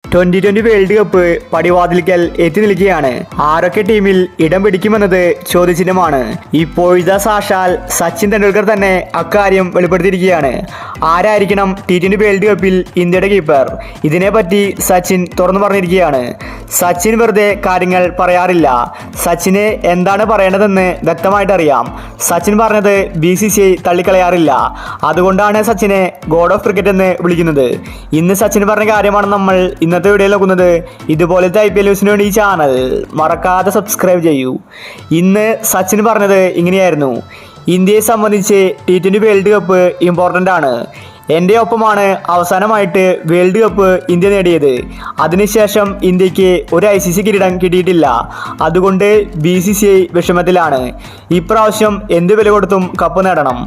2020 world cup പടിവാതിൽക്കൽ എത്തി നിൽക്കുകയാണ്. ആരൊക്കെ ടീമിൽ ഇടം പിടിക്കുമെന്നത് ചോദ്യചിഹ്നമാണ്. ഇപ്പോഴത്തെ സാക്ഷാൽ സച്ചിൻ തെണ്ടുൽക്കർ തന്നെ അക്കാര്യം വെളിപ്പെടുത്തിയിരിക്കുകയാണ്. ആരായിരിക്കണം T20 വേൾഡ് കപ്പിൽ ഇന്ത്യയുടെ കീപ്പർ? ഇതിനെപ്പറ്റി സച്ചിൻ തുറന്നു പറഞ്ഞിരിക്കുകയാണ്. സച്ചിൻ വെറുതെ കാര്യങ്ങൾ പറയാറില്ല. സച്ചിന് എന്താണ് പറയേണ്ടതെന്ന് വ്യക്തമായിട്ട് അറിയാം. സച്ചിൻ പറഞ്ഞത് BCCI തള്ളിക്കളയാറില്ല. അതുകൊണ്ടാണ് സച്ചിനെ ഗോഡ് ഓഫ് ക്രിക്കറ്റ് എന്ന് വിളിക്കുന്നത്. ഇന്ന് സച്ചിൻ പറഞ്ഞ കാര്യമാണ് നമ്മൾ ഇന്നത്തെ വീഡിയോയിൽ നോക്കുന്നത്. ഇതുപോലത്തെ IPL ന്യൂസിന് വേണ്ടി ഈ ചാനൽ മറക്കാതെ സബ്സ്ക്രൈബ് ചെയ്യൂ. ഇന്ന് സച്ചിൻ പറഞ്ഞത് ഇങ്ങനെയായിരുന്നു: ഇന്ത്യയെ സംബന്ധിച്ച് T20 വേൾഡ് കപ്പ് ഇമ്പോർട്ടൻ്റ് ആണ്. എൻ്റെ ഒപ്പമാണ് അവസാനമായിട്ട് വേൾഡ് കപ്പ് ഇന്ത്യ നേടിയത്. അതിനുശേഷം ഇന്ത്യക്ക് ഒരു ICC കിരീടം കിട്ടിയിട്ടില്ല. അതുകൊണ്ട് BCCI വിഷമത്തിലാണ്. ഇപ്രാവശ്യം എന്ത് വില കൊടുത്തും കപ്പ് നേടണം.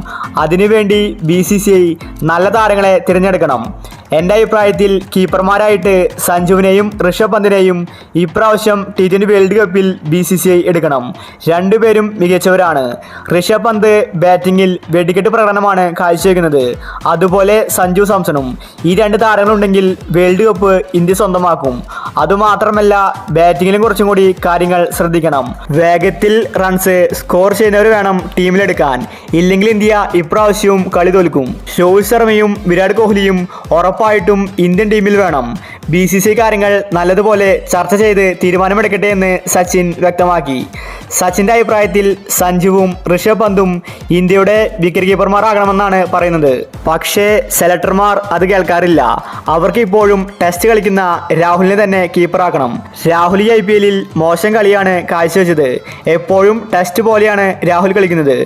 അതിനുവേണ്ടി BCCI നല്ല താരങ്ങളെ തിരഞ്ഞെടുക്കണം. എൻ്റെ അഭിപ്രായത്തിൽ കീപ്പർമാരായിട്ട് സഞ്ജുവിനെയും ഋഷഭ് പന്തിനെയും ഇപ്രാവശ്യം T20 വേൾഡ് കപ്പിൽ BCCI എടുക്കണം. രണ്ടുപേരും മികച്ചവരാണ്. ഋഷഭ് പന്ത് ബാറ്റിങ്ങിൽ വെടിക്കെട്ട് പ്രകടനമാണ് കാഴ്ചവെക്കുന്നത്. അതുപോലെ സഞ്ജു സാംസണും. ഈ രണ്ട് താരങ്ങളുണ്ടെങ്കിൽ വേൾഡ് കപ്പ് ഇന്ത്യ സ്വന്തമാക്കും. അതുമാത്രമല്ല, ബാറ്റിങ്ങിലും കുറച്ചും കൂടി കാര്യങ്ങൾ ശ്രദ്ധിക്കണം. വേഗത്തിൽ റൺസ് സ്കോർ ചെയ്യുന്നവർ വേണം ടീമിലെടുക്കാൻ. ഇല്ലെങ്കിൽ ഇന്ത്യ ഇപ്രാവശ്യവും കളി തോൽക്കും. രോഹിത് ശർമ്മയും വിരാട് കോഹ്ലിയും ഉറപ്പായിട്ടും ഇന്ത്യൻ ടീമിൽ വേണം. BCCI കാര്യങ്ങൾ നല്ലതുപോലെ ചർച്ച ചെയ്ത് തീരുമാനമെടുക്കട്ടെ എന്ന് സച്ചിൻ വ്യക്തമാക്കി. സച്ചിൻ്റെ അഭിപ്രായത്തിൽ സഞ്ജുവും ഋഷഭ് പന്തും ഇന്ത്യയുടെ വിക്കറ്റ് കീപ്പർമാരാകണമെന്നാണ് പറയുന്നത്. പക്ഷേ സെലക്ടർമാർ അത് കേൾക്കാറില്ല. അവർക്ക് ഇപ്പോഴും ടെസ്റ്റ് കളിക്കുന്ന രാഹുലിനെ തന്നെ കീപ്പറാക്കണം. രാഹുൽ ഈ IPLൽ മോശം കളിയാണ് കാഴ്ചവെച്ചത്. എപ്പോഴും ടെസ്റ്റ് പോലെയാണ് രാഹുൽ കളിക്കുന്നത്.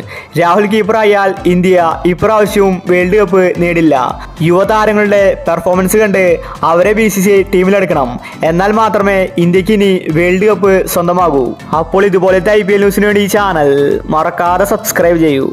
രാഹുൽ കീപ്പറായാൽ ഇന്ത്യ ഇപ്രാവശ്യവും വേൾഡ് കപ്പ് നേടില്ല. യുവതാരങ്ങളുടെ പെർഫോമൻസ് കണ്ട് അവരെ BCCI ടീമിലെടുക്കണം. എന്നാൽ മാത്രമേ ഇന്ത്യക്ക് ഇനി വേൾഡ് കപ്പ് സ്വന്തമാകൂ. അപ്പോൾ ഇതുപോലത്തെ IPL ന്യൂസിന് വേണ്ടി ഈ ചാനൽ മറക്കാതെ സബ്സ്ക്രൈബ് ചെയ്യൂ.